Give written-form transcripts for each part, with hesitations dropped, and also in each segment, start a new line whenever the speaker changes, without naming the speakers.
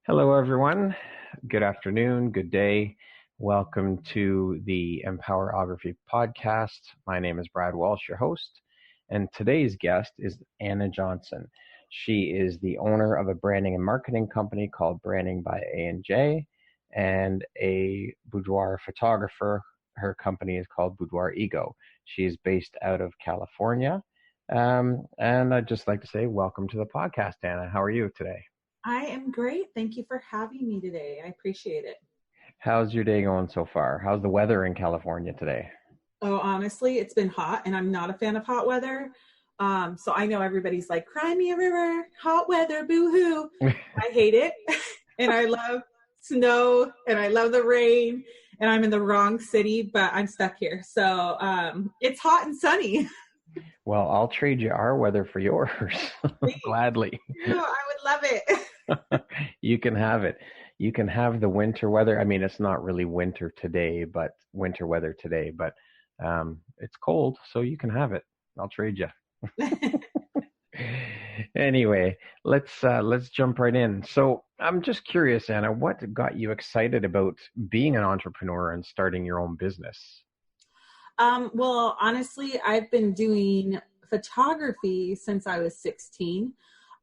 Hello, everyone. Good afternoon, good day. Welcome to the Empowerography podcast. My name is Brad Walsh, your host, and today's guest is Anna Johnson. She is the owner of a branding and marketing company called Branding by A&J and a boudoir photographer. Her company is called Boudoir Ego. She is based out of California. And I'd just like to say welcome to the podcast, Anna. How are you today?
I am great. Thank you for having me today. I appreciate it.
How's your day going so far? How's the weather in California today?
Oh, honestly, it's been hot and I'm not a fan of hot weather. So I know everybody's like, cry me a river, hot weather, boo-hoo. I hate it. And I love snow and I love the rain and I'm in the wrong city, but I'm stuck here. So it's hot and sunny.
Well, I'll trade you our weather for yours. Gladly.
No, I would love it.
You can have it. You can have the winter weather. I mean, it's not really winter today, but winter weather today, but it's cold, so you can have it. I'll trade you. Anyway, let's jump right in. So I'm just curious, Anna, what got you excited about being an entrepreneur and starting your own business?
Well, honestly, I've been doing photography since I was 16.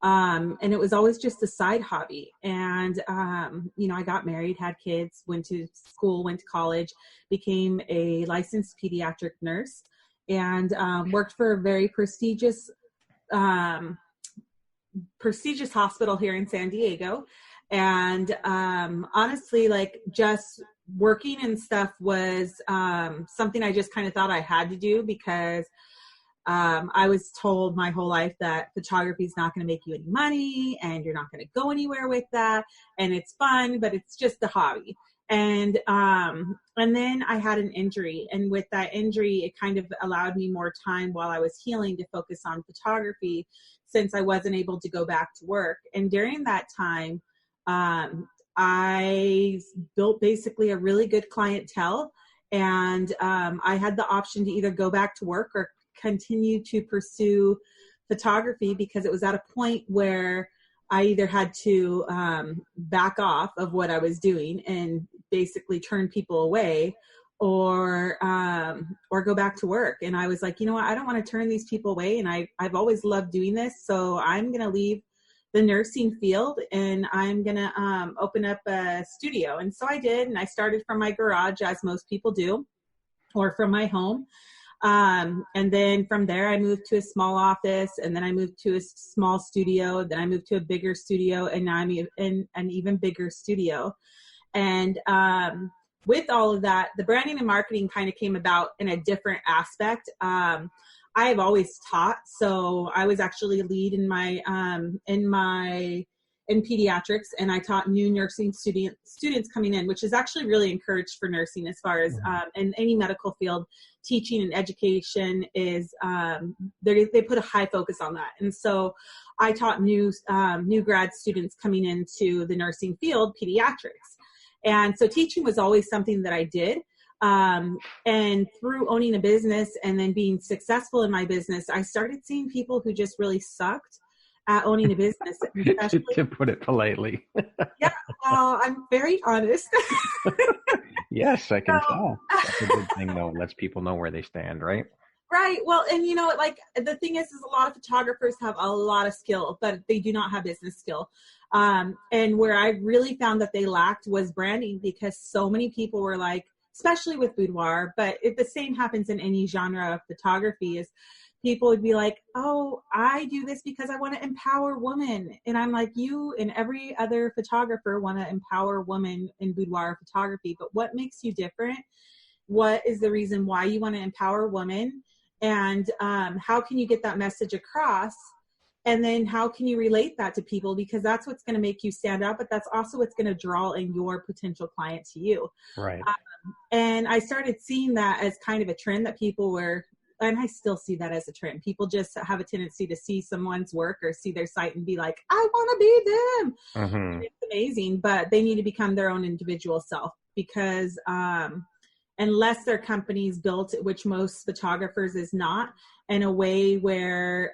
And it was always just a side hobby. And, I got married, had kids, went to school, went to college, became a licensed pediatric nurse, and worked for a very prestigious hospital here in San Diego. And honestly, like just working and stuff was something I just kind of thought I had to do because I was told my whole life that photography is not going to make you any money and you're not going to go anywhere with that. And it's fun, but it's just a hobby. And then I had an injury, and with that injury, it kind of allowed me more time while I was healing to focus on photography since I wasn't able to go back to work. And during that time, I built basically a really good clientele, and I had the option to either go back to work or continue to pursue photography because it was at a point where I either had to back off of what I was doing and basically turn people away or go back to work. And I was like, you know what, I don't want to turn these people away. And I've always loved doing this. So I'm going to leave the nursing field and I'm going to open up a studio. And so I did. And I started from my garage, as most people do, or from my home. And then from there, I moved to a small office, and then I moved to a small studio. Then I moved to a bigger studio, and now I'm in an even bigger studio. And with all of that, the branding and marketing kind of came about in a different aspect. I have always taught, so I was actually a lead in pediatrics, and I taught new nursing students coming in, which is actually really encouraged for nursing as far as in any medical field. Teaching and education is they put a high focus on that. And so I taught new grad students coming into the nursing field, pediatrics. And so teaching was always something that I did. And through owning a business and then being successful in my business, I started seeing people who just really sucked at owning a business.
To put it politely.
Yeah, well, I'm very honest.
Yes, I can tell. That's a good thing, though. Lets people know where they stand, right?
Right. Well, and like the thing is a lot of photographers have a lot of skill, but they do not have business skill. And where I really found that they lacked was branding, because so many people were like, especially with boudoir, but the same happens in any genre of photography, is people would be like, oh, I do this because I want to empower women. And I'm like, you and every other photographer want to empower women in boudoir photography, but what makes you different? What is the reason why you want to empower women? And how can you get that message across? And then how can you relate that to people? Because that's what's going to make you stand out, but that's also what's going to draw in your potential client to you.
Right.
And I started seeing that as kind of a trend that people were, and I still see that as a trend. People just have a tendency to see someone's work or see their site and be like, I want to be them.
Mm-hmm.
It's amazing, but they need to become their own individual self, because unless their company's built, which most photographers is not, in a way where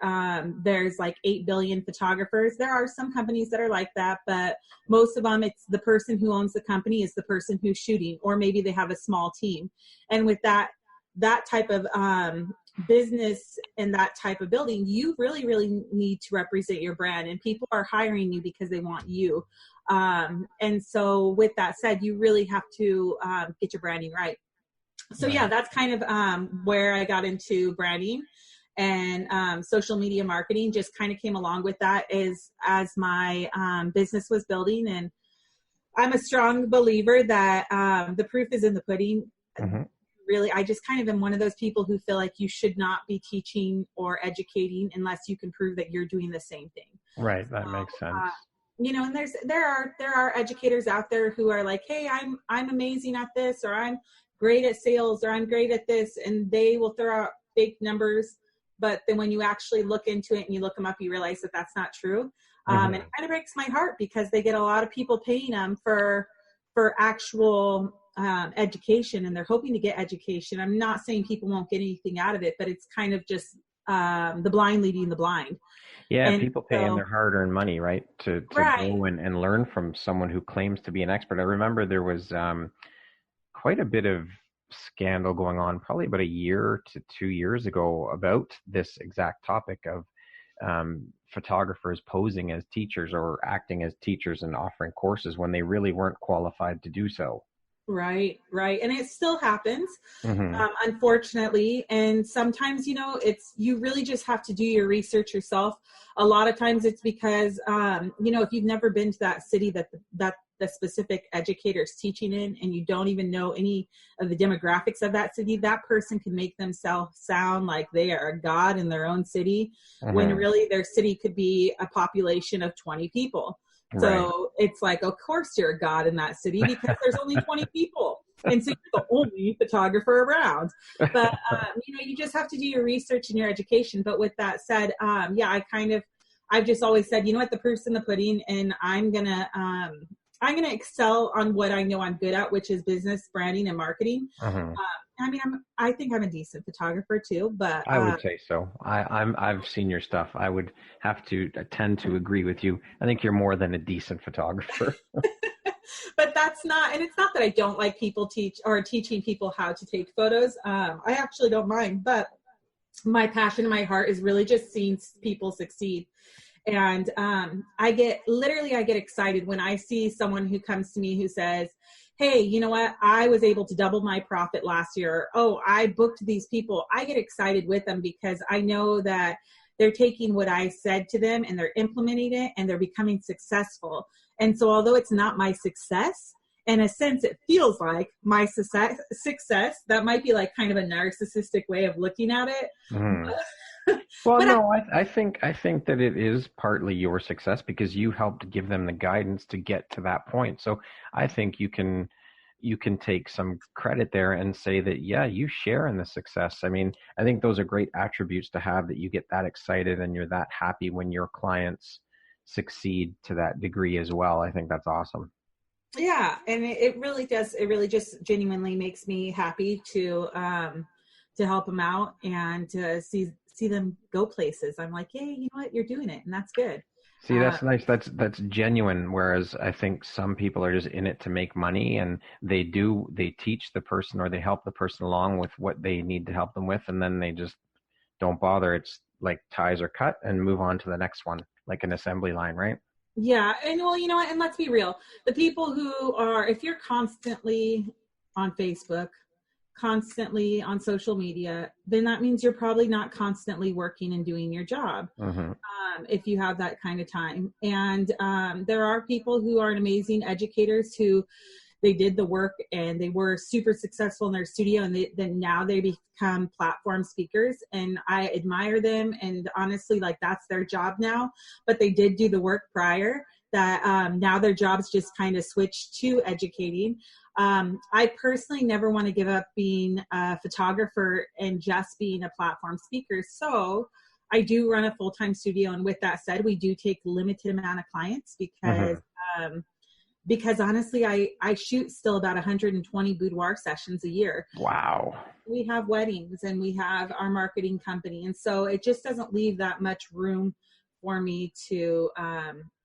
there's like 8 billion photographers. There are some companies that are like that, but most of them, it's the person who owns the company is the person who's shooting, or maybe they have a small team. And with that type of business and that type of building, you really, really need to represent your brand, and people are hiring you because they want you. And so with that said, you really have to get your branding right. So yeah, that's kind of where I got into branding, and social media marketing just kind of came along with that as my business was building. And I'm a strong believer that the proof is in the pudding. Mm-hmm. Really, I just kind of am one of those people who feel like you should not be teaching or educating unless you can prove that you're doing the same thing.
Right. That makes sense.
And there are educators out there who are like, hey, I'm amazing at this, or I'm great at sales, or I'm great at this, and they will throw out fake numbers. But then when you actually look into it and you look them up, you realize that that's not true. And it kind of breaks my heart because they get a lot of people paying them for actual education, and they're hoping to get education. I'm not saying people won't get anything out of it, but it's kind of just the blind leading the blind.
Yeah, and people paying their hard-earned money, right, to
right.
go and learn from someone who claims to be an expert. I remember there was quite a bit of scandal going on probably about a year to 2 years ago about this exact topic of photographers posing as teachers or acting as teachers and offering courses when they really weren't qualified to do so.
Right. And it still happens, unfortunately. And sometimes, you really just have to do your research yourself. A lot of times it's because, if you've never been to that city that the specific educator is teaching in, and you don't even know any of the demographics of that city, that person can make themselves sound like they are a god in their own city, when really their city could be a population of 20 people. So it's like, of course you're a god in that city because there's only 20 people. And so you're the only photographer around. But, you just have to do your research and your education. But with that said, I've just always said, you know what, the proof's in the pudding, and I'm going to excel on what I know I'm good at, which is business, branding, and marketing. I think I'm a decent photographer too, but
I would say so. I've seen your stuff. I would have to tend to agree with you. I think you're more than a decent photographer.
But that's not, and it's not that I don't like teaching people how to take photos. I actually don't mind, but my passion in my heart is really just seeing people succeed. And I get excited when I see someone who comes to me who says, hey, you know what? I was able to double my profit last year. Oh, I booked these people. I get excited with them because I know that they're taking what I said to them and they're implementing it and they're becoming successful. And so although it's not my success, in a sense, it feels like my success. That might be like kind of a narcissistic way of looking at it.
Well, no, I think that it is partly your success because you helped give them the guidance to get to that point. So I think you can take some credit there and say that, yeah, you share in the success. I mean, I think those are great attributes to have, that you get that excited and you're that happy when your clients succeed to that degree as well. I think that's awesome.
Yeah. And it really does. It really just genuinely makes me happy to help them out and to see them go places. I'm like, hey, you know what? You're doing it. And that's good.
See, that's nice. That's genuine. Whereas I think some people are just in it to make money, and they teach the person or they help the person along with what they need to help them with. And then they just don't bother. It's like ties are cut and move on to the next one, like an assembly line, right?
Yeah. And well, you know what? And let's be real. The people who are, if you're constantly on Facebook, constantly on social media, then that means you're probably not constantly working and doing your job. If you have that kind of time. And there are people who are amazing educators who they did the work and they were super successful in their studio, and then now they become platform speakers, and I admire them. And honestly, like, that's their job now, but they did do the work prior, that now their jobs just kind of switched to educating. I personally never want to give up being a photographer and just being a platform speaker. So I do run a full-time studio. And with that said, we do take limited amount of clients because because honestly, I shoot still about 120 boudoir sessions a year.
Wow.
We have weddings and we have our marketing company. And so it just doesn't leave that much room for me to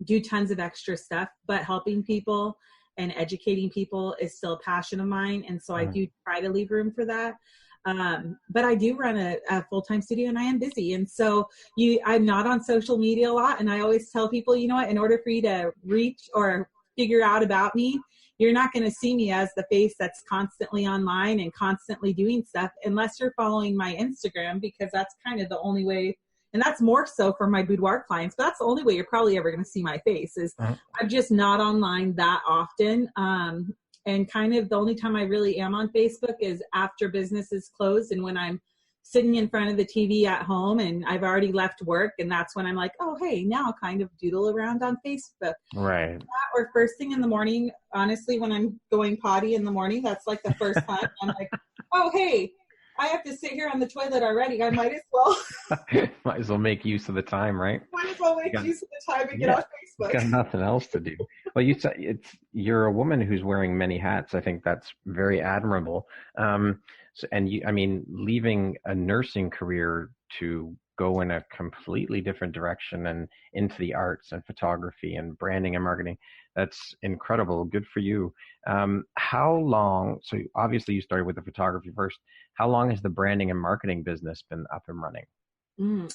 do tons of extra stuff, but helping people and educating people is still a passion of mine. And so I do try to leave room for that. But I do run a full-time studio and I am busy. And so I'm not on social media a lot. And I always tell people, you know what, in order for you to reach or figure out about me, you're not going to see me as the face that's constantly online and constantly doing stuff unless you're following my Instagram, because that's kind of the only way. And that's more so for my boudoir clients, but that's the only way you're probably ever going to see my face is I'm just not online that often. And kind of the only time I really am on Facebook is after business is closed and when I'm sitting in front of the TV at home and I've already left work. And that's when I'm like, oh, hey, now I'll kind of doodle around on Facebook.
Right.
Or first thing in the morning, honestly, when I'm going potty in the morning, that's like the first time I'm like, oh, hey, I have to sit here on the toilet already. I might as well.
Might as well make use of the time, right?
Might as well make use of the time and get off Facebook.
Got nothing else to do. Well, you're a woman who's wearing many hats. I think that's very admirable. Leaving a nursing career to go in a completely different direction and into the arts and photography and branding and marketing, that's incredible. Good for you. How long, so obviously you started with the photography first. How long has the branding and marketing business been up and running?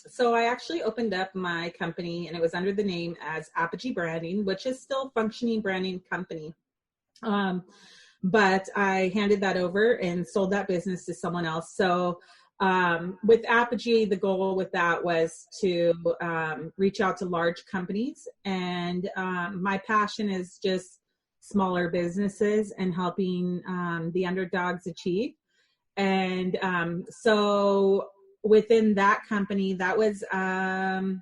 So I actually opened up my company and it was under the name as Apogee Branding, which is still a functioning branding company. But I handed that over and sold that business to someone else. So with Apogee, the goal with that was to reach out to large companies. And my passion is just smaller businesses and helping the underdogs achieve. And so within that company, that was in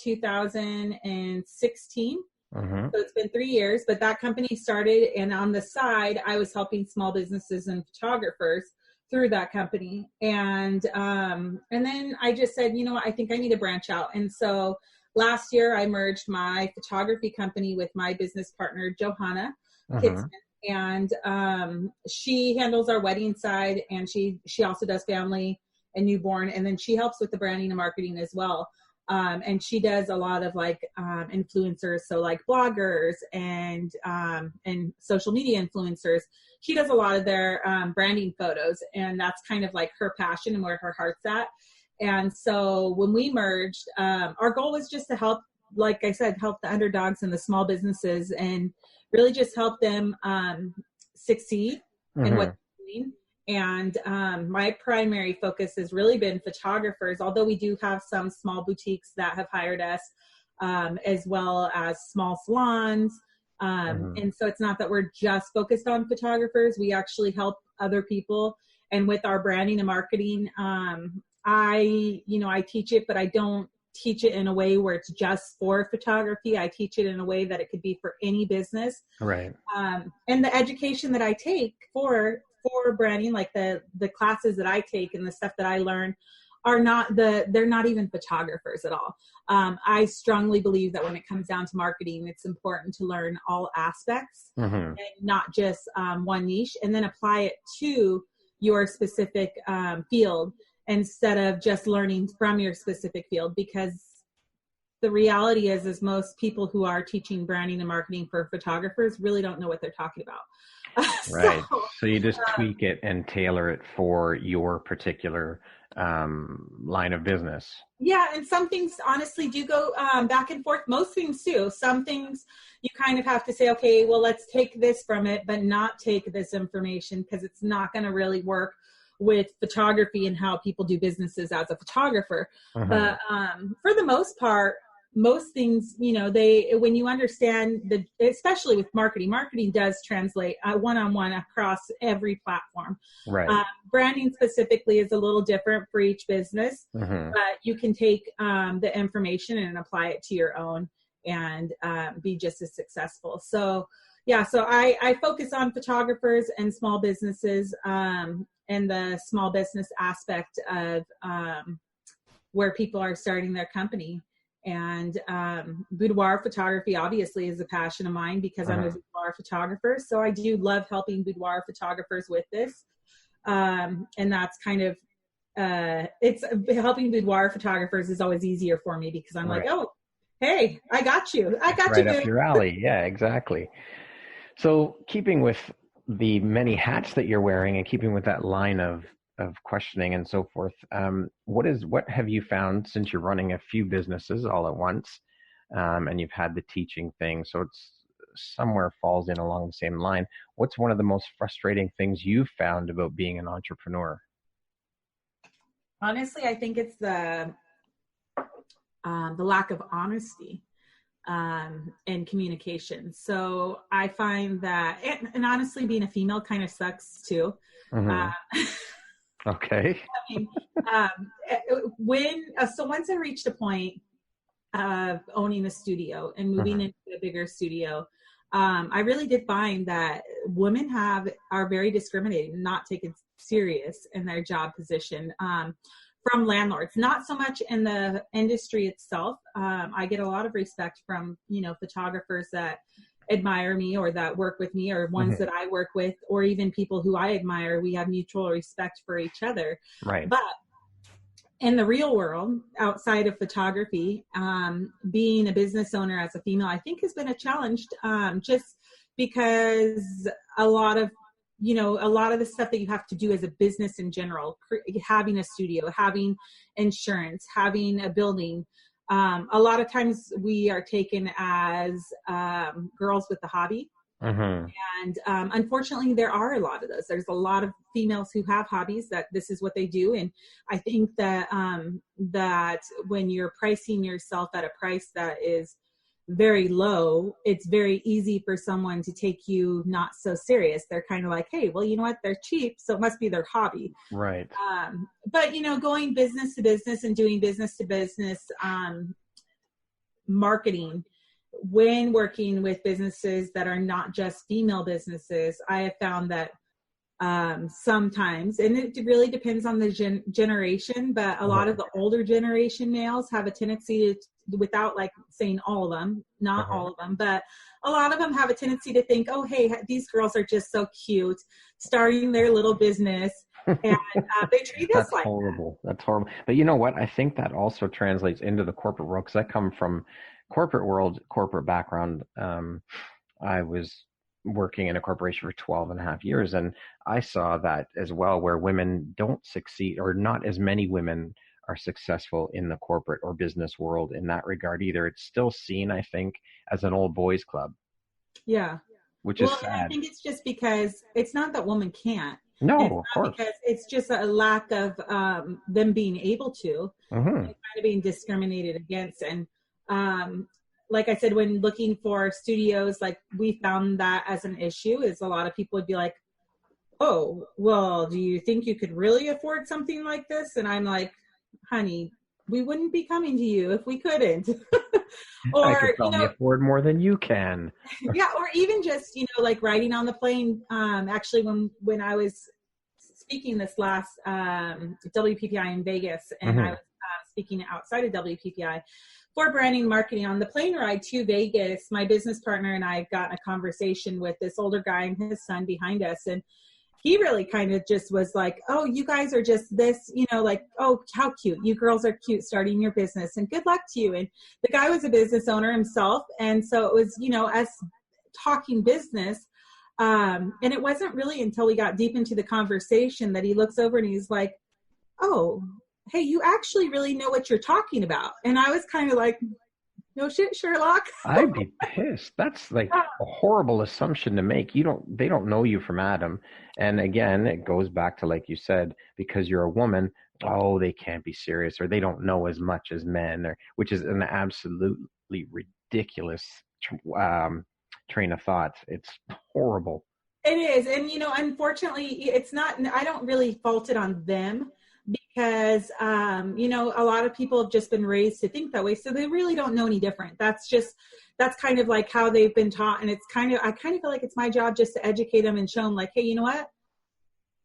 2016. So it's been 3 years, but that company started, and on the side, I was helping small businesses and photographers through that company. And then I just said, you know what, I think I need to branch out. And so last year I merged my photography company with my business partner, Johanna Kitson. And she handles our wedding side, and she also does family and newborn. And then she helps with the branding and marketing as well. And she does a lot of like influencers, so like bloggers and social media influencers. She does a lot of their branding photos, and that's kind of like her passion and where her heart's at. And so when we merged, our goal was just to help, like I said, help the underdogs and the small businesses and really just help them succeed in what they're doing. And my primary focus has really been photographers, although we do have some small boutiques that have hired us, as well as small salons. And so it's not that we're just focused on photographers. We actually help other people. And with our branding and marketing, I teach it, but I don't teach it in a way where it's just for photography. I teach it in a way that it could be for any business.
Right.
And the education that I take for branding, like the classes that I take and the stuff that I learn they're not even photographers at all. I strongly believe that when it comes down to marketing, it's important to learn all aspects and not just one niche, and then apply it to your specific field instead of just learning from your specific field. Because the reality is most people who are teaching branding and marketing for photographers really don't know what they're talking about.
Right. So you just tweak it and tailor it for your particular line of business.
Yeah. And some things honestly do go back and forth. Most things do. Some things you kind of have to say, okay, well, let's take this from it, but not take this information, because it's not going to really work with photography and how people do businesses as a photographer. But for the most part, most things, when you understand especially with marketing does translate one-on-one across every platform.
Right.
Branding specifically is a little different for each business, but you can take the information and apply it to your own and be just as successful. So yeah, so I focus on photographers and small businesses and the small business aspect of where people are starting their company. And boudoir photography obviously is a passion of mine because I'm a boudoir photographer. So I do love helping boudoir photographers with this. And that's kind of, it's helping boudoir photographers is always easier for me because I'm like, oh, hey, I got you.
Right up your alley. Yeah, exactly. So keeping with the many hats that you're wearing and keeping with that line of questioning and so forth, what have you found since you're running a few businesses all at once, and you've had the teaching thing, so it's somewhere falls in along the same line. What's one of the most frustrating things you've found about being an entrepreneur?
Honestly, I think it's the lack of honesty and communication. So I find that, and honestly, being a female kind of sucks too.
Okay.
I mean, once I reached a point of owning a studio and moving into a bigger studio, I really did find that women are very discriminated, not taken serious in their job position from landlords. Not so much in the industry itself. I get a lot of respect from, photographers that admire me or that work with me, or ones that I work with, or even people who I admire. We have mutual respect for each other.
Right.
But in the real world, outside of photography, being a business owner as a female, I think has been a challenge, just because a lot of the stuff that you have to do as a business in general, having a studio, having insurance, having a building. A lot of times we are taken as girls with the hobby. And unfortunately, there are a lot of those. There's a lot of females who have hobbies that this is what they do. And I think that that when you're pricing yourself at a price that is very low, it's very easy for someone to take you not so serious. They're kind of like, hey, well, you know what? They're cheap, so it must be their hobby.
Right.
But, going business to business and doing business to business marketing, when working with businesses that are not just female businesses, I have found that sometimes, and it really depends on the generation, but a lot of the older generation males have a tendency to, without like saying all of them, not all of them, but a lot of them have a tendency to think, oh, hey, these girls are just so cute, starting their little business. And they treat us
That's
like
horrible. That's horrible. But you know what? I think that also translates into the corporate world, because I come from corporate background. I was working in a corporation for 12 and a half years, and I saw that as well, where women don't succeed, or not as many women are successful in the corporate or business world in that regard either. It's still seen, I think, as an old boys club.
Yeah.
Which is sad.
I think it's just because it's not that women can't.
No, of course.
Because it's just a lack of them being able to, and kind of being discriminated against. And like I said, when looking for studios, like we found that as an issue, is a lot of people would be like, oh, well, do you think you could really afford something like this? And I'm like, honey, we wouldn't be coming to you if we couldn't. Or
I could probably afford more than you can.
Yeah, or even just, like riding on the plane. Actually, when I was speaking this last WPPI in Vegas, and I was speaking outside of WPPI for branding marketing, on the plane ride to Vegas, my business partner and I had gotten a conversation with this older guy and his son behind us, and he really kind of just was like, oh, you guys are just this, like, oh, how cute. You girls are cute starting your business, and good luck to you. And the guy was a business owner himself. And so it was, us talking business. And it wasn't really until we got deep into the conversation that he looks over and he's like, oh, hey, you actually really know what you're talking about. And I was kind of like, no shit, Sherlock.
I'd be pissed. That's like a horrible assumption to make. They don't know you from Adam. And again, it goes back to, like you said, because you're a woman, oh, they can't be serious, or they don't know as much as men, which is an absolutely ridiculous train of thought. It's horrible.
It is. And, unfortunately, it's not, I don't really fault it on them, because, a lot of people have just been raised to think that way. So they really don't know any different. That's kind of like how they've been taught. And I kind of feel like it's my job just to educate them and show them, like, hey, you know what?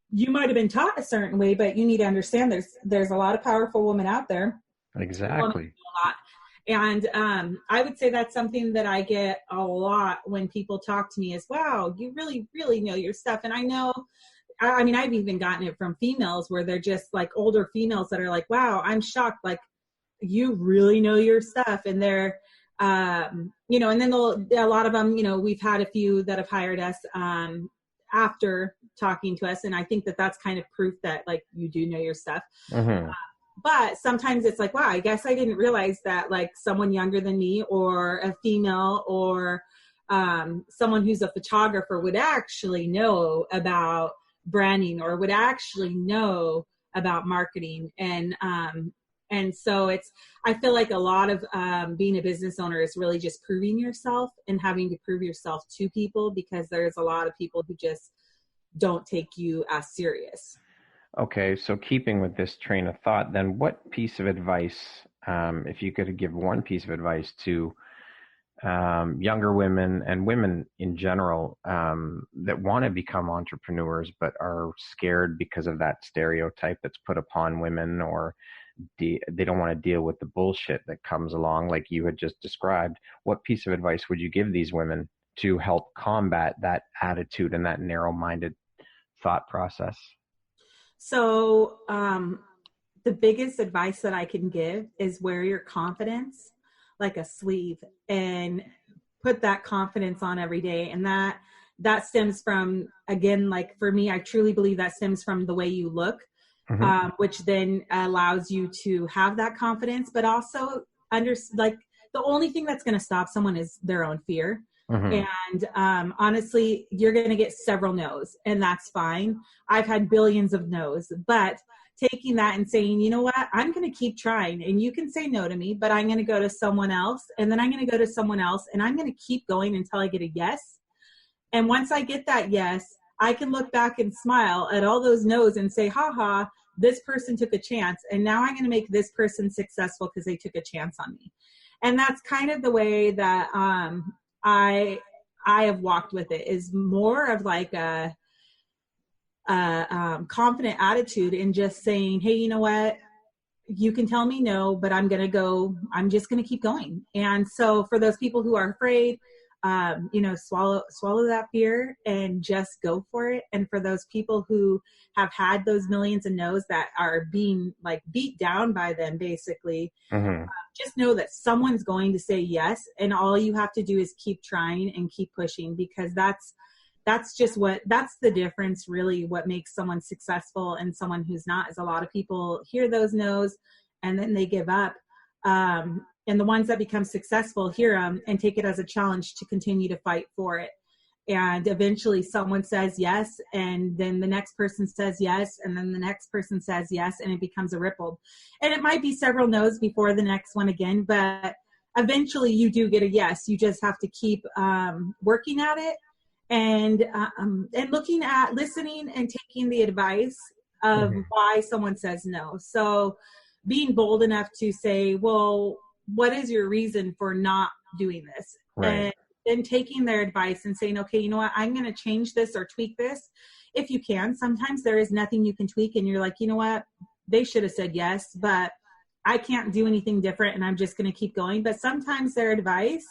You might've been taught a certain way, but you need to understand there's a lot of powerful women out there.
Exactly.
And I would say that's something that I get a lot when people talk to me is, wow, you really, really know your stuff. And I know, I mean, I've even gotten it from females where they're just like older females that are like, wow, I'm shocked. Like, you really know your stuff. And they're, you know, and then a lot of them, you know, we've had a few that have hired us after talking to us. And I think that that's kind of proof that like you do know your stuff.
Mm-hmm.
But sometimes it's like, wow, I guess I didn't realize that like someone younger than me or a female or someone who's a photographer would actually know about branding or would actually know about marketing. And so I feel like a lot of being a business owner is really just proving yourself and having to prove yourself to people, because there's a lot of people who just don't take you as serious.
Okay, so keeping with this train of thought, then what piece of advice, if you could give one piece of advice to younger women and women in general that want to become entrepreneurs but are scared because of that stereotype that's put upon women, or they don't want to deal with the bullshit that comes along like you had just described, what piece of advice would you give these women to help combat that attitude and that narrow-minded thought process?
So the biggest advice that I can give is wear your confidence like a sleeve and put that confidence on every day. And that stems from, again, like for me, I truly believe that stems from the way you look, which then allows you to have that confidence, but also like the only thing that's going to stop someone is their own fear. And honestly, you're going to get several no's, and that's fine. I've had billions of no's, but taking that and saying, you know what, I'm going to keep trying, and you can say no to me, but I'm going to go to someone else, and then I'm going to go to someone else, and I'm going to keep going until I get a yes. And once I get that yes, I can look back and smile at all those no's and say, haha, this person took a chance, and now I'm going to make this person successful because they took a chance on me. And that's kind of the way that I have walked with it, is more of like a confident attitude in just saying, hey, you know what, you can tell me no, but I'm just going to keep going. And so for those people who are afraid, you know, swallow that fear and just go for it. And for those people who have had those millions of no's that are being like beat down by them, basically, just know that someone's going to say yes. And all you have to do is keep trying and keep pushing, because that's the difference, really. What makes someone successful and someone who's not is a lot of people hear those no's and then they give up. And the ones that become successful hear them and take it as a challenge to continue to fight for it. And eventually someone says yes, and then the next person says yes, and then the next person says yes, and it becomes a ripple. And it might be several no's before the next one again, but eventually you do get a yes. You just have to keep working at it and looking at, listening and taking the advice of why someone says no. So being bold enough to say, well, what is your reason for not doing this?
Right.
And then taking their advice and saying, okay, you know what, I'm going to change this or tweak this. If you can, sometimes there is nothing you can tweak and you're like, you know what, they should have said yes, but I can't do anything different and I'm just going to keep going. But sometimes their advice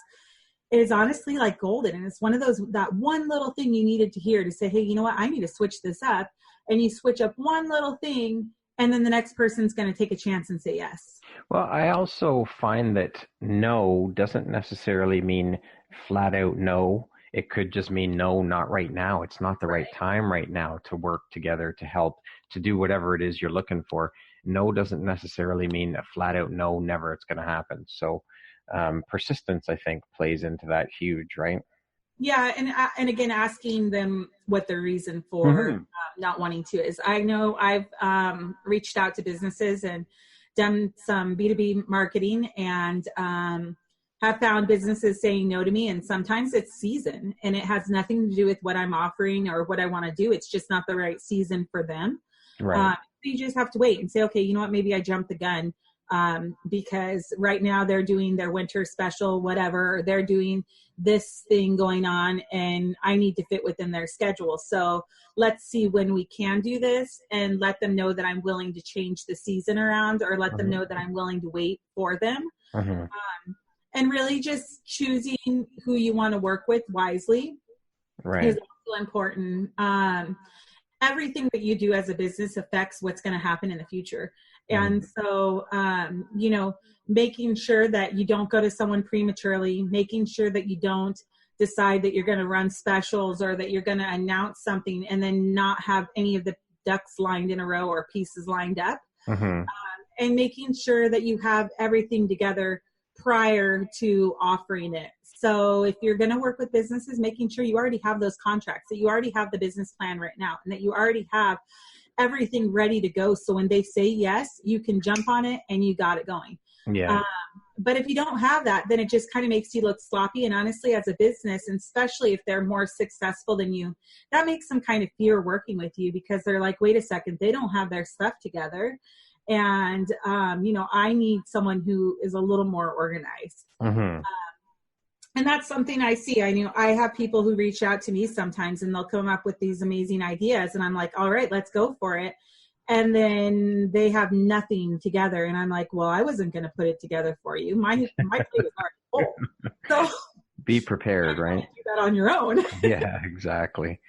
is honestly like golden. And it's one of those, that one little thing you needed to hear to say, hey, you know what, I need to switch this up. And you switch up one little thing, and then the next person's going to take a chance and say yes.
Well, I also find that no doesn't necessarily mean flat out no. It could just mean no, not right now. It's not the right time right now to work together, to help, to do whatever it is you're looking for. No doesn't necessarily mean a flat out no, never it's going to happen. So persistence, I think, plays into that huge, right?
Yeah, and again, asking them what their reason for not wanting to is. I know I've reached out to businesses and done some B2B marketing and have found businesses saying no to me. And sometimes it's season, and it has nothing to do with what I'm offering or what I want to do. It's just not the right season for them.
Right.
You just have to wait and say, okay, you know what, maybe I jumped the gun. Because right now they're doing their winter special, whatever, they're doing this thing going on and I need to fit within their schedule. So let's see when we can do this, and let them know that I'm willing to change the season around, or let them know that I'm willing to wait for them.
Mm-hmm.
And really just choosing who you want to work with wisely
Right.
is also important. Everything that you do as a business affects what's going to happen in the future. And so, making sure that you don't go to someone prematurely, making sure that you don't decide that you're going to run specials or that you're going to announce something and then not have any of the ducks lined in a row or pieces lined up.
Mm-hmm.
And making sure that you have everything together prior to offering it. So if you're going to work with businesses, making sure you already have those contracts, that you already have the business plan written out, and that you already have everything ready to go. So when they say yes, you can jump on it and you got it going.
Yeah.
But if you don't have that, then it just kind of makes you look sloppy. And honestly, as a business, and especially if they're more successful than you, that makes them kind of fear working with you, because they're like, wait a second, they don't have their stuff together. And, I need someone who is a little more organized.
Mm-hmm.
And that's something I see. I have people who reach out to me sometimes and they'll come up with these amazing ideas. And I'm like, all right, let's go for it. And then they have nothing together. And I'm like, well, I wasn't going to put it together for you. My plate is already full. So
be prepared, right?
Do that on your own.
Yeah, exactly.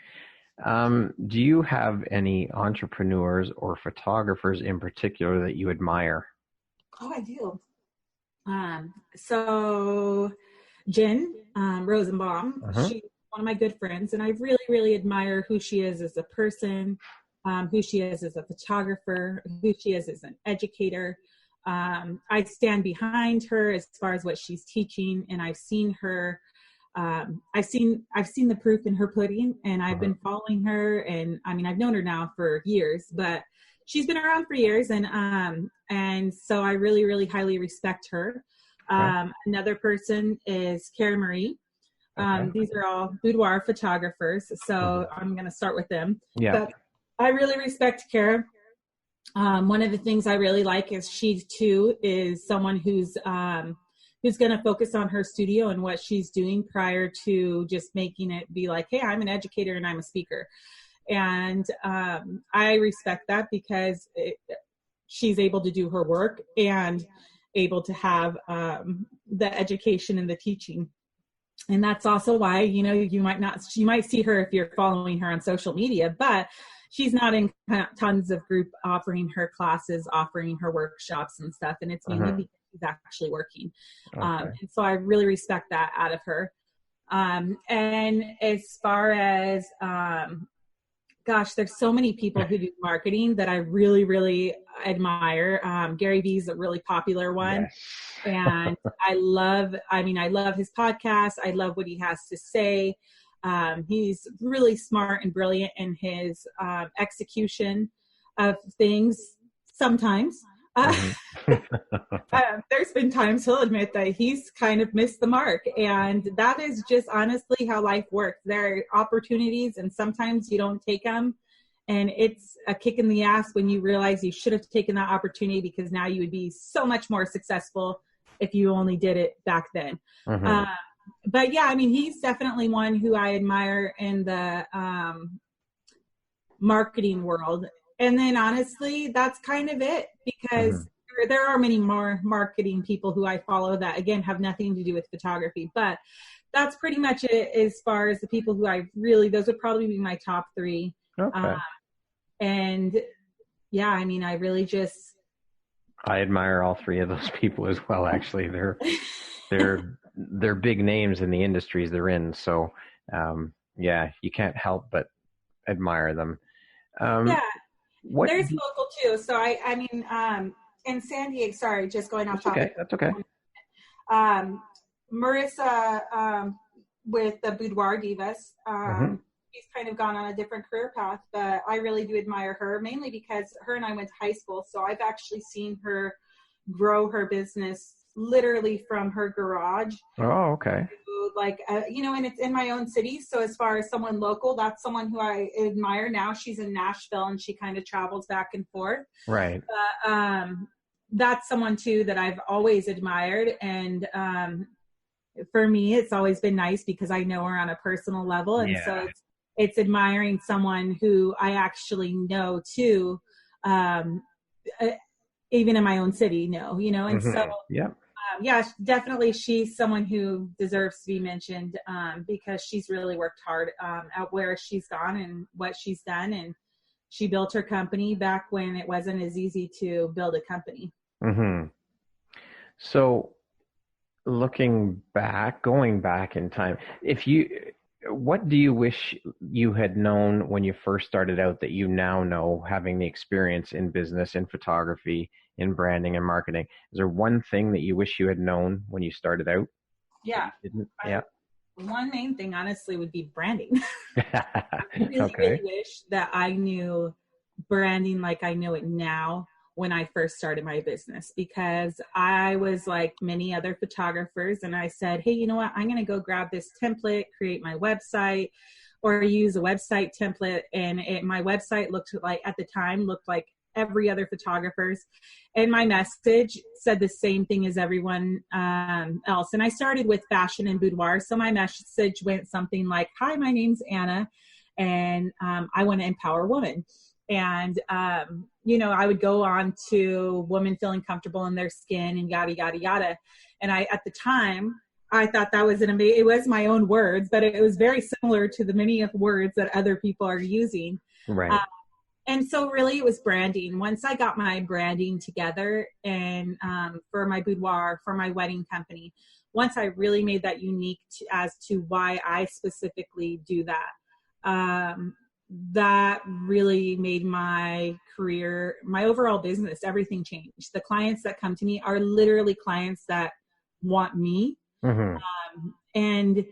Do you have any entrepreneurs or photographers in particular that you admire?
Oh, I do. So Jen Rosenbaum, she's one of my good friends, and I really, really admire who she is as a person, who she is as a photographer, who she is as an educator. I stand behind her as far as what she's teaching, and I've seen her. I've seen the proof in her pudding, and I've been following her. And I mean, I've known her now for years, but she's been around for years, and so I really, really highly respect her. Another person is Cara Marie. These are all boudoir photographers, so I'm going to start with them.
Yeah.
But I really respect Cara. One of the things I really like is she too is someone who's going to focus on her studio and what she's doing prior to just making it be like, hey, I'm an educator and I'm a speaker. And I respect that, because she's able to do her work and able to have the education and the teaching. And that's also why, you might see her if you're following her on social media, but she's not in tons of group offering her classes, offering her workshops and stuff. And it's mainly because she's actually working. And so I really respect that out of her. And as far as, there's so many people who do marketing that I really, really admire. Gary Vee is a really popular one. Yes. And I love his podcast. I love what he has to say. He's really smart and brilliant in his execution of things sometimes. There's been times he'll admit that he's kind of missed the mark, and that is just honestly how life works. There are opportunities, and sometimes you don't take them, and it's a kick in the ass when you realize you should have taken that opportunity, because now you would be so much more successful if you only did it back then. But yeah, I mean, he's definitely one who I admire in the marketing world. And then honestly, that's kind of it, because there are many more marketing people who I follow that, again, have nothing to do with photography. But that's pretty much it as far as the people who those would probably be my top three.
Okay.
And yeah, I mean, I
admire all three of those people as well. Actually, they're big names in the industries they're in. So yeah, you can't help but admire them.
Yeah. There's local too. So I mean, in San Diego, sorry, just going off topic.
That's okay.
Marissa, with the Boudoir Divas, she's kind of gone on a different career path, but I really do admire her, mainly because her and I went to high school. So I've actually seen her grow her business literally from her garage.
Oh, okay.
And it's in my own city. So as far as someone local, that's someone who I admire now. She's in Nashville and she kind of travels back and forth.
Right.
That's someone too that I've always admired. And for me, it's always been nice because I know her on a personal level. And so it's admiring someone who I actually know too, even in my own city, and so Yeah, definitely. She's someone who deserves to be mentioned because she's really worked hard at where she's gone and what she's done. And she built her company back when it wasn't as easy to build a company.
Mm-hmm. So going back in time, what do you wish you had known when you first started out that you now know, having the experience in business, in photography, in branding and marketing? Is there one thing that you wish you had known when you started out?
Yeah.
Yeah.
One main thing, honestly, would be branding. I really,
Okay.
really wish that I knew branding like I know it now when I first started my business, because I was like many other photographers and I said, hey, you know what? I'm going to go grab this template, create my website, or use a website template. And my website at the time looked like every other photographer's. And my message said the same thing as everyone else. And I started with fashion and boudoir. So my message went something like, hi, my name's Anna, and I want to empower women. And, I would go on to women feeling comfortable in their skin and yada, yada, yada. And at the time, I thought that was it was my own words, but it was very similar to the many of words that other people are using.
Right.
And so really it was branding. Once I got my branding together and for my boudoir, for my wedding company, once I really made that unique as to why I specifically do that, that really made my career, my overall business, everything changed. The clients that come to me are literally clients that want me.
Mm-hmm.
And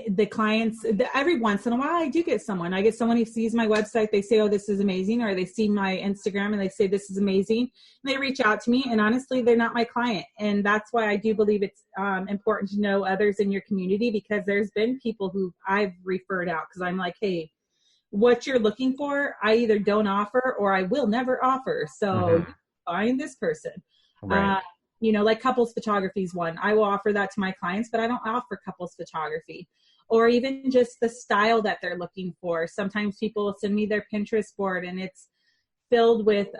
the clients, every once in a while I get someone who sees my website, they say, oh, this is amazing, or they see my Instagram and they say this is amazing, and they reach out to me, and honestly they're not my client. And that's why I do believe it's important to know others in your community, because there's been people who I've referred out because I'm like, hey, what you're looking for, I either don't offer or I will never offer. So find this person.
Right.
Like couples photography is one. I will offer that to my clients, but I don't offer couples photography, or even just the style that they're looking for. Sometimes people will send me their Pinterest board and it's filled with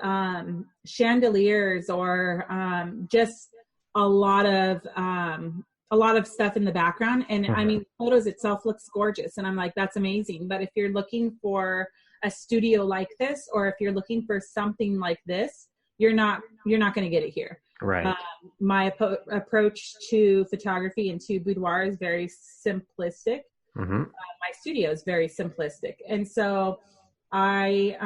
chandeliers or just a lot of stuff in the background. And I mean, photos itself looks gorgeous. And I'm like, that's amazing. But if you're looking for a studio like this, or if you're looking for something like this, you're not going to get it here.
Right.
My approach to photography and to boudoir is very simplistic. My studio is very simplistic. And so I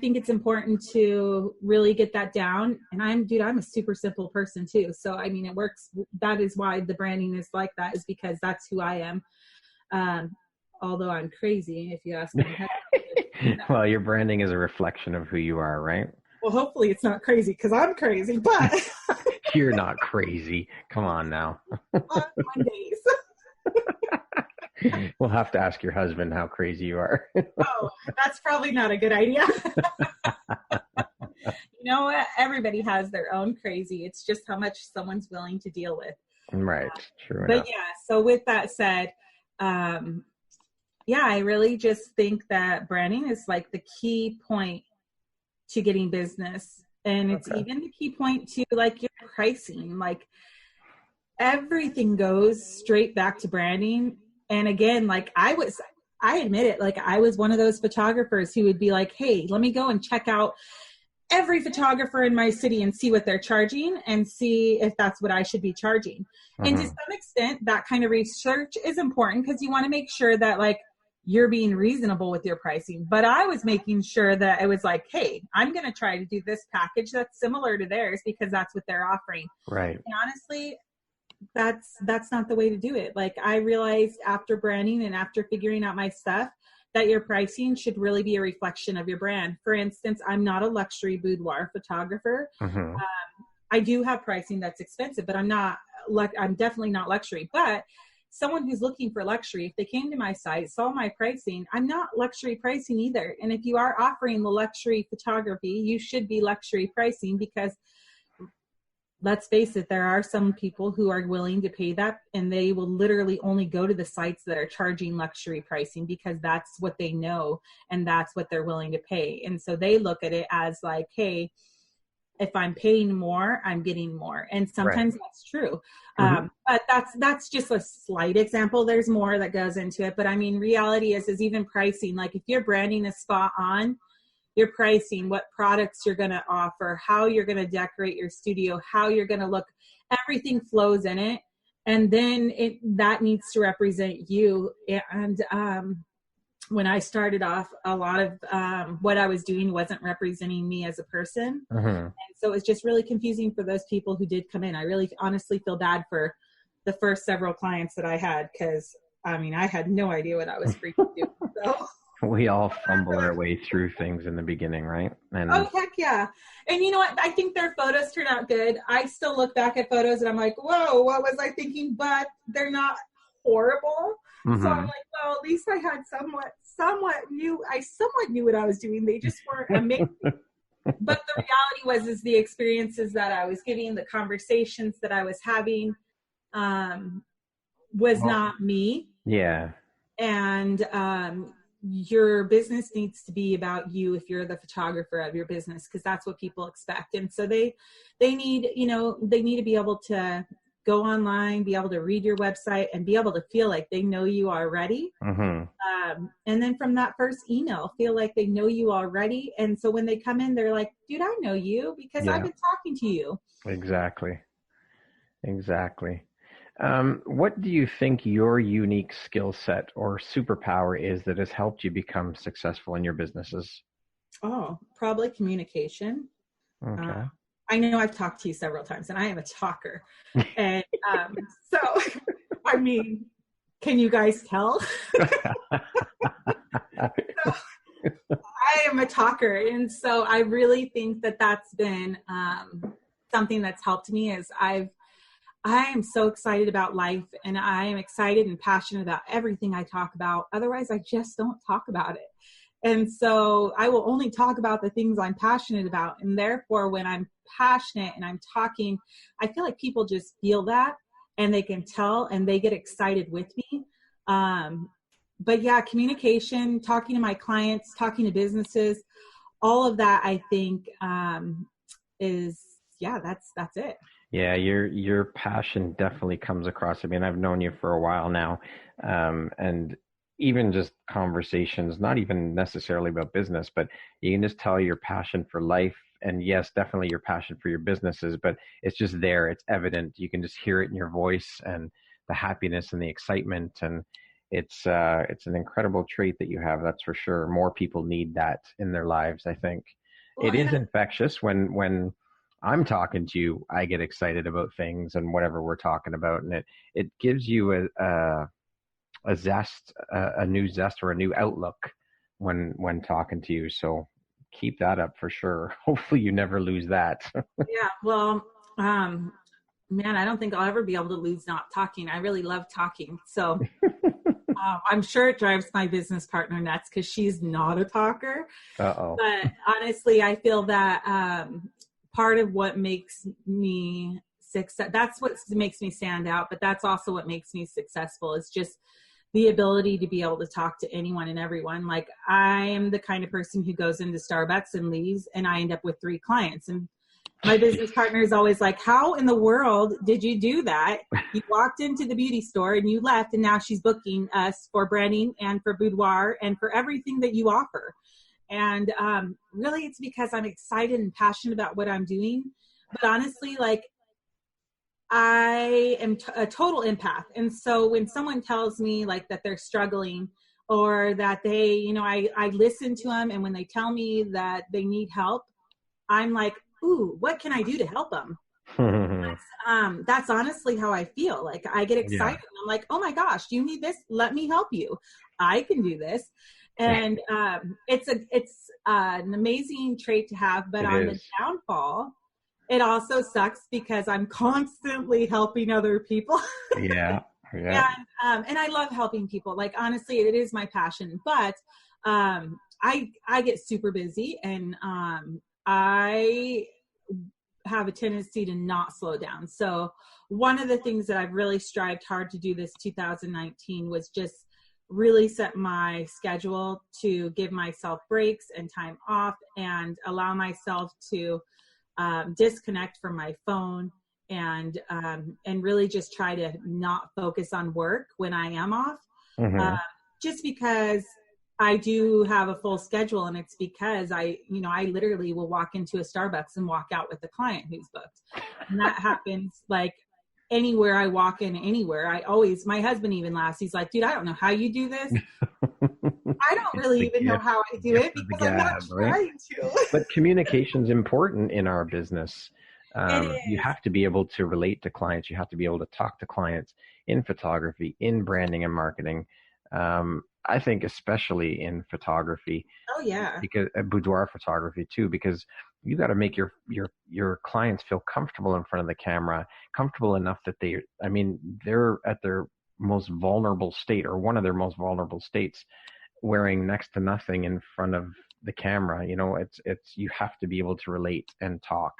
think it's important to really get that down. And I'm a super simple person too. So, I mean, it works. That is why the branding is like that, is because that's who I am. Although I'm crazy, if you ask me.
Well, your branding is a reflection of who you are, right?
Well, hopefully it's not crazy, because I'm crazy, but
you're not crazy. Come on now.
On Mondays.
We'll have to ask your husband how crazy you are.
Oh, that's probably not a good idea. You know what? Everybody has their own crazy. It's just how much someone's willing to deal with.
Right. True enough.
But yeah, so with that said, I really just think that branding is like the key point to getting business. And it's even the key point to like your pricing. Like everything goes straight back to branding. And again, like I admit it, like I was one of those photographers who would be like, hey, let me go and check out every photographer in my city and see what they're charging and see if that's what I should be charging. And to some extent, that kind of research is important, because you want to make sure that like you're being reasonable with your pricing. But I was making sure that it was like, hey, I'm going to try to do this package that's similar to theirs because that's what they're offering.
Right.
And honestly, that's not the way to do it. Like I realized after branding and after figuring out my stuff that your pricing should really be a reflection of your brand. For instance, I'm not a luxury boudoir photographer. I do have pricing that's expensive, but I'm definitely not luxury. But someone who's looking for luxury, if they came to my site, saw my pricing, I'm not luxury pricing either. And if you are offering the luxury photography, you should be luxury pricing, because let's face it, there are some people who are willing to pay that, and they will literally only go to the sites that are charging luxury pricing because that's what they know and that's what they're willing to pay. And so they look at it as like, hey, if I'm paying more, I'm getting more. And sometimes
Right.
that's true.
Mm-hmm.
But that's just a slight example. There's more that goes into it. But I mean, reality is even pricing. Like if your branding is spot on, your pricing, what products you're going to offer, how you're going to decorate your studio, how you're going to look, everything flows in it. And then that needs to represent you. And when I started off, a lot of what I was doing wasn't representing me as a person.
Mm-hmm.
And so it's just really confusing for those people who did come in. I really honestly feel bad for the first several clients that I had, because I mean, I had no idea what I was freaking doing. So.
We all fumble our way through things in the beginning, right? And
Oh, heck yeah. And you know what? I think their photos turn out good. I still look back at photos and I'm like, whoa, what was I thinking? But they're not horrible. So I'm
mm-hmm.
like, well, at least I had somewhat knew what I was doing. They just weren't amazing. But the reality is the experiences that I was getting, the conversations that I was having, was not me.
Yeah.
And your business needs to be about you if you're the photographer of your business, because that's what people expect. And so they need, they need to be able to go online, be able to read your website, and be able to feel like they know you already.
Mm-hmm.
And then from that first email, feel like they know you already. And so when they come in, they're like, dude, I know you because I've been talking to you.
Exactly. What do you think your unique skill set or superpower is that has helped you become successful in your businesses?
Oh, probably communication.
Okay.
I know I've talked to you several times, and I am a talker. And so, I mean, can you guys tell? I am a talker. And so I really think that that's been something that's helped me. Is I am so excited about life, and I am excited and passionate about everything I talk about. Otherwise, I just don't talk about it. And so I will only talk about the things I'm passionate about. And therefore, when I'm passionate and I'm talking, I feel like people just feel that, and they can tell, and they get excited with me. But yeah, communication, talking to my clients, talking to businesses, all of that, I think that's it.
Yeah, your passion definitely comes across. I mean, I've known you for a while now, and even just conversations, not even necessarily about business, but you can just tell your passion for life. And yes, definitely your passion for your businesses, but it's just there. It's evident. You can just hear it in your voice, and the happiness and the excitement. And it's an incredible trait that you have. That's for sure. More people need that in their lives, I think.
Well,
It is infectious when I'm talking to you, I get excited about things and whatever we're talking about, and it gives you a zest, a new zest or a new outlook when talking to you. So keep that up for sure. Hopefully you never lose that.
yeah, well, man, I don't think I'll ever be able to lose not talking. I really love talking. So I'm sure it drives my business partner nuts because she's not a talker.
Uh-oh.
But honestly, I feel that part of what makes me success, that's what makes me stand out, but that's also what makes me successful, is just the ability to be able to talk to anyone and everyone. Like, I am the kind of person who goes into Starbucks and leaves, and I end up with 3 clients. And my business partner is always like, how in the world did you do that? You walked into the beauty store and you left, and now she's booking us for branding and for boudoir and for everything that you offer. And really, it's because I'm excited and passionate about what I'm doing. But honestly, like, I am a total empath. And so when someone tells me like that they're struggling, or that they, I listen to them. And when they tell me that they need help, I'm like, ooh, what can I do to help them? That's honestly how I feel. Like, I get excited.
Yeah.
And I'm like, oh my gosh, you need this? Let me help you. I can do this. And it's an amazing trait to have. But the downfall, it also sucks because I'm constantly helping other people.
Yeah.
And I love helping people. Like, honestly, it is my passion. But I get super busy, and I have a tendency to not slow down. So one of the things that I've really strived hard to do this 2019 was just really set my schedule to give myself breaks and time off, and allow myself to disconnect from my phone and really just try to not focus on work when I am off. Just because I do have a full schedule, and it's because I literally will walk into a Starbucks and walk out with a client who's booked. And that happens like anywhere I walk in, anywhere. My husband even laughs. He's like, dude, I don't know how you do this. I don't really even know how I do it because I'm not trying to.
But communication's important in our business. You have to be able to relate to clients. You have to be able to talk to clients in photography, in branding and marketing. I think especially in photography.
Oh yeah.
Because boudoir photography too, because you got to make your clients feel comfortable in front of the camera, comfortable enough that they're at their most vulnerable state, or one of their most vulnerable states, wearing next to nothing in front of the camera. You have to be able to relate and talk.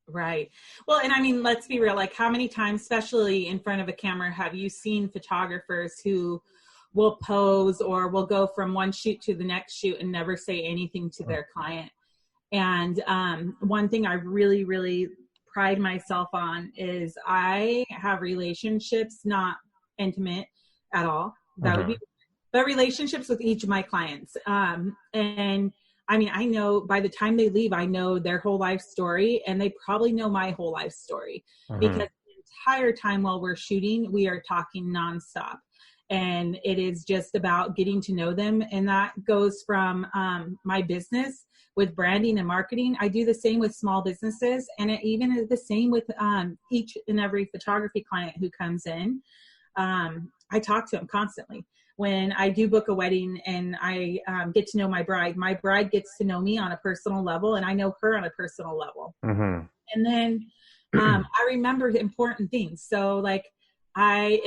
Right. Well, and I mean, let's be real, like how many times, especially in front of a camera, have you seen photographers who will pose or will go from one shoot to the next shoot and never say anything to their client? And one thing I really, really pride myself on is I have relationships, not intimate at all. That would be, but relationships with each of my clients. And I mean, I know by the time they leave, I know their whole life story, and they probably know my whole life story because the entire time while we're shooting, we are talking nonstop. And it is just about getting to know them. And that goes from my business with branding and marketing. I do the same with small businesses, and it even is the same with each and every photography client who comes in. I talk to them constantly. When I do book a wedding and I get to know my bride gets to know me on a personal level, and I know her on a personal level. And then I remember important things. So like I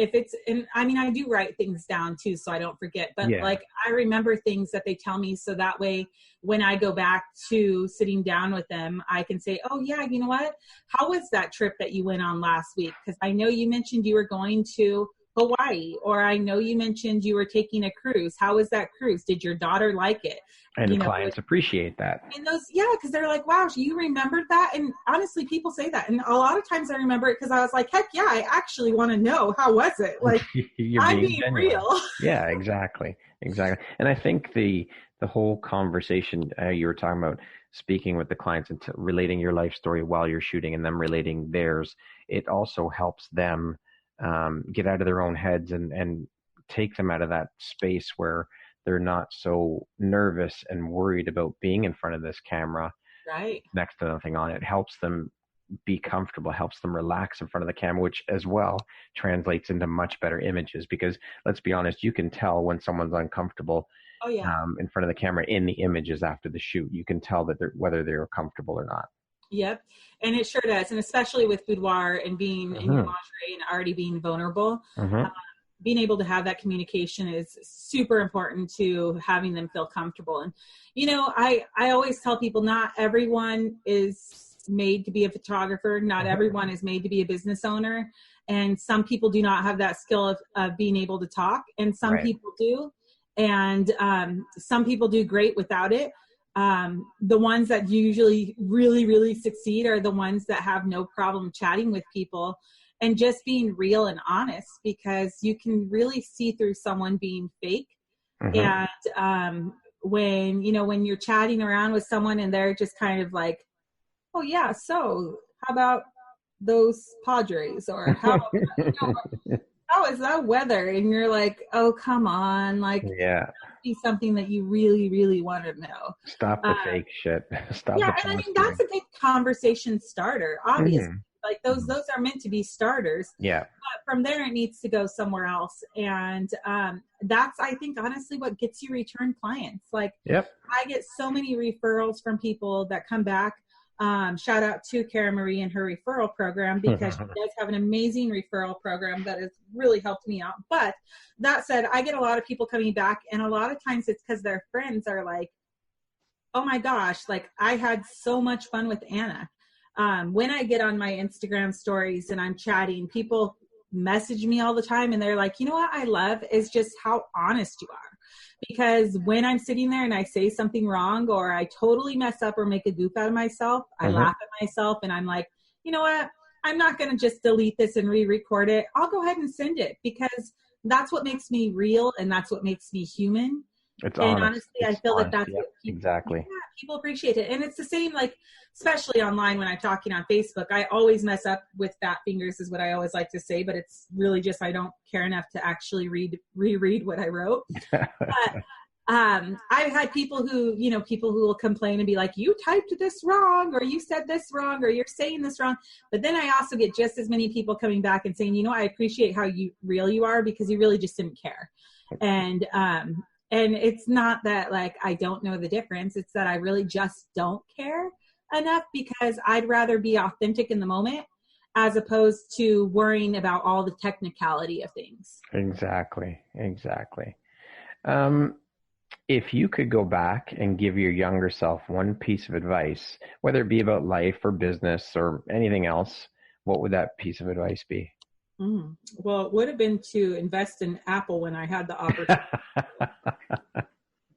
do write things down too, so I don't forget, but like I remember things that they tell me. So that way, when I go back to sitting down with them, I can say, oh yeah, you know what? How was that trip that you went on last week? Because I know you mentioned you were going to Hawaii, or I know you mentioned you were taking a cruise. How was that cruise? Did your daughter like it?
And clients appreciate that.
And those, because they're like, wow, you remembered that? And honestly, people say that. And a lot of times I remember it because I was like, heck yeah, I actually want to know, how was it? Like, I'm being real.
Yeah, exactly. And I think the whole conversation you were talking about, speaking with the clients and relating your life story while you're shooting and them relating theirs, it also helps them get out of their own heads and take them out of that space where they're not so nervous and worried about being in front of this camera.
Right.
Next to nothing on it. Helps them be comfortable, helps them relax in front of the camera, which as well translates into much better images, because let's be honest, you can tell when someone's uncomfortable in front of the camera in the images after the shoot. You can tell that whether they're comfortable or not.
Yep. And it sure does. And especially with boudoir and being in your lingerie and already being vulnerable, being able to have that communication is super important to having them feel comfortable. And, I always tell people not everyone is made to be a photographer. Not everyone is made to be a business owner. And some people do not have that skill of being able to talk. And some people do. And some people do great without it. The ones that usually really, really succeed are the ones that have no problem chatting with people and just being real and honest, because you can really see through someone being fake. And when you're chatting around with someone and they're just kind of like, oh yeah, so how about those Padres, or how is that weather? And you're like, oh, come on. Like, be something that you really, really want to know.
Stop the fake shit. Stop.
Yeah. And I mean, that's a big conversation starter, obviously. Like those are meant to be starters. Yeah. But from there, it needs to go somewhere else. And that's, I think, honestly, what gets you return clients. Like, I get so many referrals from people that come back. Shout out to Kara Marie and her referral program, because she does have an amazing referral program that has really helped me out. But that said, I get a lot of people coming back, and a lot of times it's because their friends are like, oh my gosh, like I had so much fun with Anna. When I get on my Instagram stories and I'm chatting, people message me all the time and they're like, you know what I love is just how honest you are. because when I'm sitting there and I say something wrong or I totally mess up or make a goof out of myself, I laugh at myself and I'm like, you know what? I'm not going to just delete this and re-record it. I'll go ahead and send it because that's what makes me real and that's what makes me human.
It's
and
honest.
honestly,
It's
I feel
honest.
that that's
Yep,
what people,
exactly.
people appreciate it. And it's the same, like, especially online when I'm talking on Facebook, I always mess up with fat fingers is what I always like to say, but it's really just, I don't care enough to actually reread what I wrote. But I've had people who will complain and be like, you typed this wrong, or you said this wrong, or you're saying this wrong. But then I also get just as many people coming back and saying, I appreciate how real you are because you really just didn't care. And it's not that like I don't know the difference. It's that I really just don't care enough because I'd rather be authentic in the moment as opposed to worrying about all the technicality of things.
Exactly. If you could go back and give your younger self one piece of advice, whether it be about life or business or anything else, what would that piece of advice be?
Well, it would have been to invest in Apple when I had the opportunity.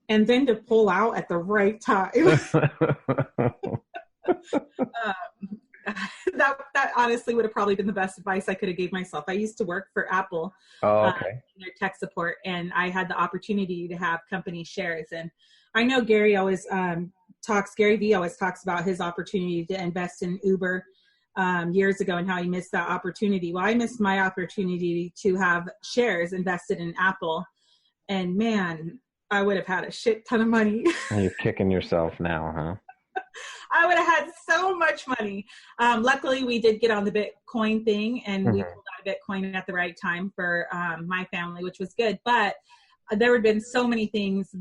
And then to pull out at the right time. That honestly would have probably been the best advice I could have gave myself. I used to work for Apple in their tech support, and I had the opportunity to have company shares. And I know Gary Vee always talks about his opportunity to invest in Uber years ago and how he missed that opportunity. Well, I missed my opportunity to have shares invested in Apple. And man, I would have had a shit ton of money.
You're kicking yourself now, huh?
I would have had so much money. Luckily, we did get on the Bitcoin thing, and we pulled out of Bitcoin at the right time for my family, which was good. But there would have been so many things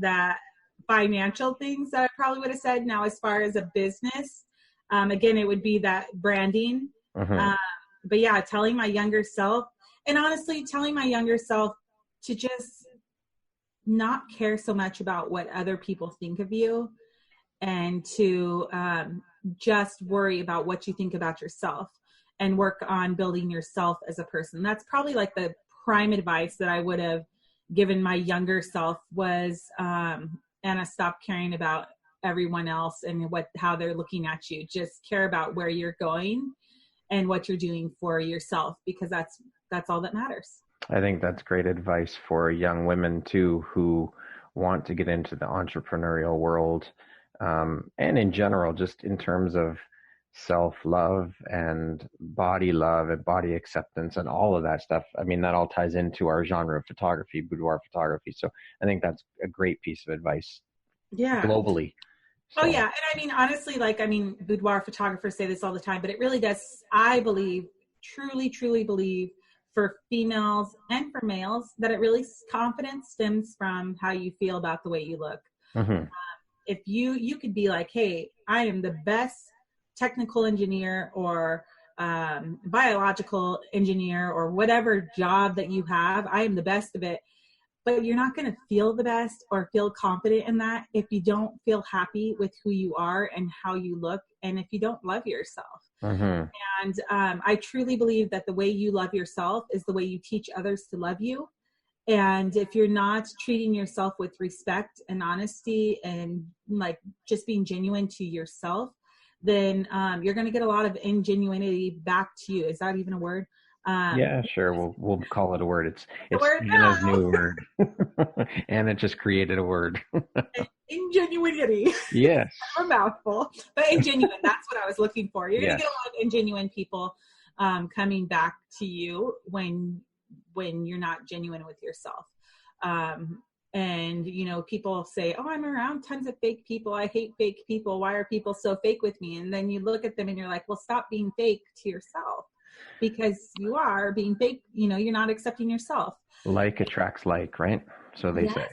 financial things that I probably would have said. Now, as far as a business, again, it would be that branding. But yeah, telling my younger self, and honestly, telling my younger self to just not care so much about what other people think of you, and to just worry about what you think about yourself and work on building yourself as a person. That's probably like the prime advice that I would have given my younger self was, Anna, stop caring about everyone else and how they're looking at you. Just care about where you're going and what you're doing for yourself, because that's all that matters.
I think that's great advice for young women too, who want to get into the entrepreneurial world. And in general, just in terms of self-love and body love and body acceptance and all of that stuff. I mean, that all ties into our genre of photography, boudoir photography. So I think that's a great piece of advice globally. So.
Oh, yeah. And I mean, honestly, boudoir photographers say this all the time, but it really does, I believe, truly, truly believe, for females and for males, that it really, confidence stems from how you feel about the way you look. If you could be like, hey, I am the best technical engineer or biological engineer or whatever job that you have, I am the best of it. But you're not going to feel the best or feel confident in that if you don't feel happy with who you are and how you look, and if you don't love yourself. And I truly believe that the way you love yourself is the way you teach others to love you. And if you're not treating yourself with respect and honesty and like just being genuine to yourself, then you're going to get a lot of ingenuity back to you. Is that even a word?
Yeah, sure. We'll call it a word. It's
word
Anna's new word. Anna just created a word.
Ingenuity.
Yes.
A mouthful, but ingenuine. That's what I was looking for. You're going to get a lot of ingenuine people coming back to you when you're not genuine with yourself. And, people say, oh, I'm around tons of fake people. I hate fake people. Why are people so fake with me? And then you look at them and you're like, well, stop being fake to yourself, because you are being fake. You're not accepting yourself. Like
attracts like, right? So they say.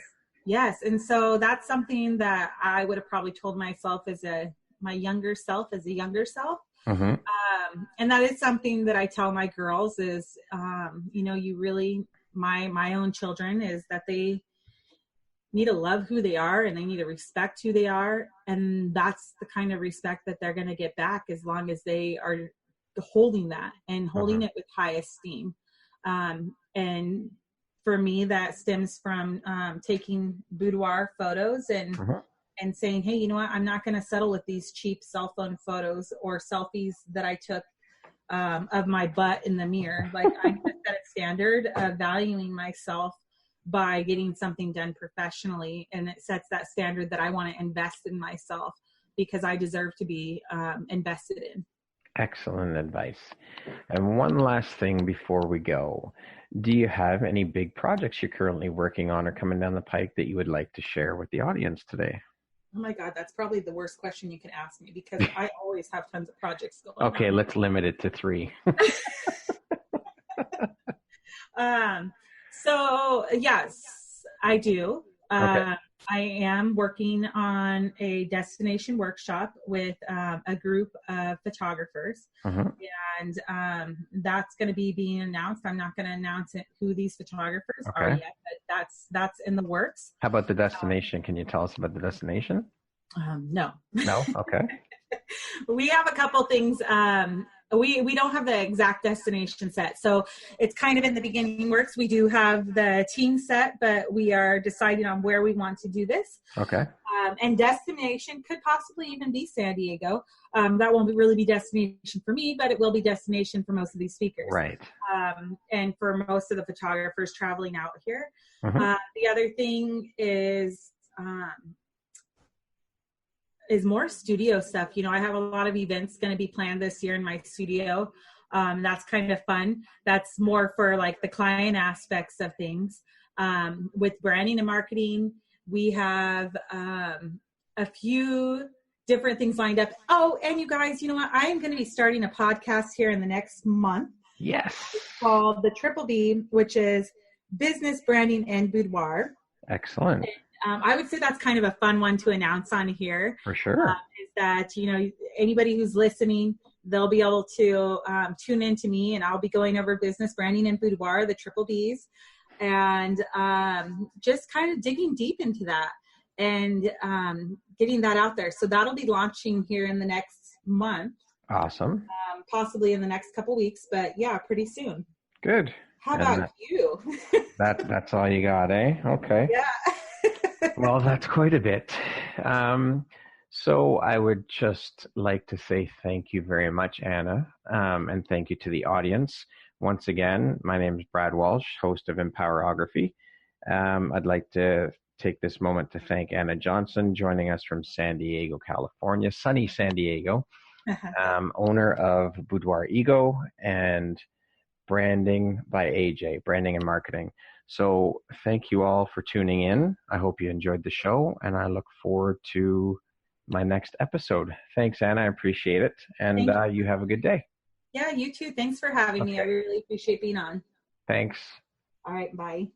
Yes. And so that's something that I would have probably told myself my younger self as a younger self. And that is something that I tell my girls is, you really, my own children, is that they need to love who they are and they need to respect who they are. And that's the kind of respect that they're going to get back as long as they are holding that and holding it with high esteem. And for me that stems from taking boudoir photos and saying, hey, you know what, I'm not going to settle with these cheap cell phone photos or selfies that I took of my butt in the mirror. Like, I'm going to set a standard of valuing myself by getting something done professionally, and it sets that standard that I want to invest in myself because I deserve to be invested in.
Excellent advice. And one last thing before we go. Do you have any big projects you're currently working on or coming down the pike that you would like to share with the audience today?
Oh my God, that's probably the worst question you can ask me because I always have tons of projects going on.
Okay, let's limit it to 3.
So yes, I do.
Okay.
I am working on a destination workshop with a group of photographers, and that's going to be being announced. I'm not going to announce who these photographers are yet, but that's in the works.
How about the destination? Can you tell us about the destination?
No.
No? Okay.
We have a couple things. We don't have the exact destination set. So it's kind of in the beginning works. We do have the team set, but we are deciding on where we want to do this.
Okay.
And destination could possibly even be San Diego. That won't really be destination for me, but it will be destination for most of these speakers.
Right.
And for most of the photographers traveling out here. The other thing is more studio stuff. You know, I have a lot of events going to be planned this year in my studio. That's kind of fun. That's more for like the client aspects of things. With branding and marketing, we have a few different things lined up. Oh, and you guys, you know what? I am going to be starting a podcast here in the next month.
Yes.
It's called the Triple B, which is Business, Branding, and Boudoir.
Excellent.
I would say that's kind of a fun one to announce on here.
For sure.
Is that, you know, anybody who's listening, they'll be able to tune in to me, and I'll be going over business, branding, and boudoir, the triple Bs, and just kind of digging deep into that and getting that out there. So that'll be launching here in the next month.
Awesome.
Possibly in the next couple weeks, but yeah, pretty soon.
Good.
How about you?
That's all you got, eh? Okay.
Yeah.
Well, that's quite a bit. So I would just like to say thank you very much, Anna, and thank you to the audience. Once again, my name is Brad Walsh, host of Empowerography. I'd like to take this moment to thank Anna Johnson, joining us from San Diego, California, sunny San Diego, owner of Boudoir Ego and Branding by AJ, Branding and Marketing. So thank you all for tuning in. I hope you enjoyed the show, and I look forward to my next episode. Thanks, Anna. I appreciate it. And you have a good day.
Yeah, you too. Thanks for having me. I really appreciate being on.
Thanks.
All right. Bye.